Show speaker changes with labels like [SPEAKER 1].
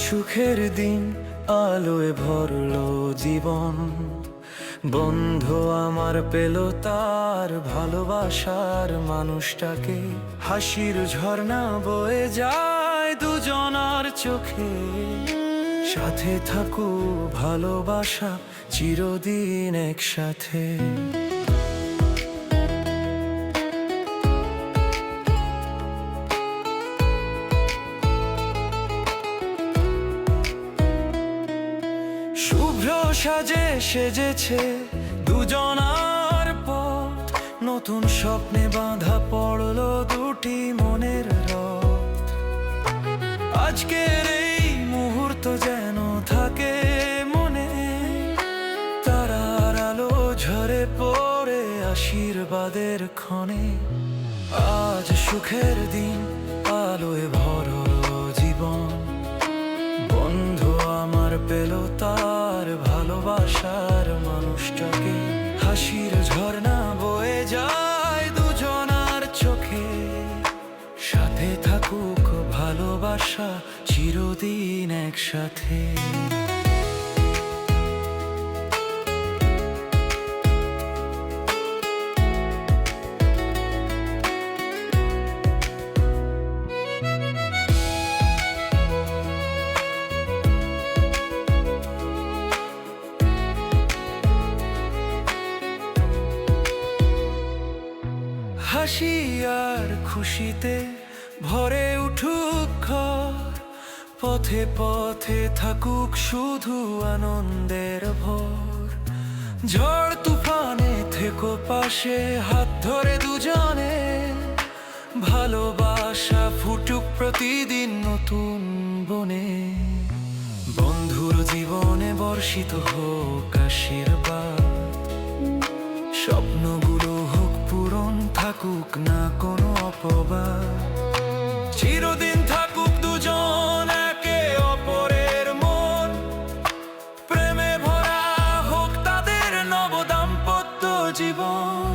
[SPEAKER 1] সুখের দিন আলোয় ভরলো জীবন, বন্ধু আমার পেল তার ভালোবাসার মানুষটাকে। হাসির ঝর্ণা বয়ে যায় দুজনার চোখে, সাথে থাকুক ভালোবাসা চিরদিন একসাথে। শুভ্র সাজে সেজেছে দুজনার পথ, নতুন স্বপ্নে বাঁধা পড়লো দুটি মনের রথ। আজকের এই মুহূর্ত যেন থাকে মনে, তারার আলো ঝরে পড়ে আশীর্বাদের ক্ষণে। আজ সুখের দিন আলোয় ভরলো জীবন, বন্ধু আমার পেল তার ভালোবাসার মানুষটাকে। হাসির ঝর্ণা বয়ে যায় দুজনার চোখে, সাথে থাকুক ভালোবাসা চিরদিন একসাথে। হাসি আর খুশিতে ভরে উঠুক ঘর, পথে পথে থাকুক শুধু আনন্দের ভোর। ঝড় তুফানে থেকো পাশে, হাত ধরে দুজনে, ভালোবাসা ফুটুক প্রতিদিন নতুন বনে। বন্ধুর জীবনে বর্ষিত হোক আশীর্বাদ, স্বপ্নগুলো হোক পূরণ, থাকুক না কোনো অপবাদ। চিরদিন থাকুক দুজন একে অপরের মন, প্রেমে ভরা হোক তাদের নব দাম্পত্য জীবন।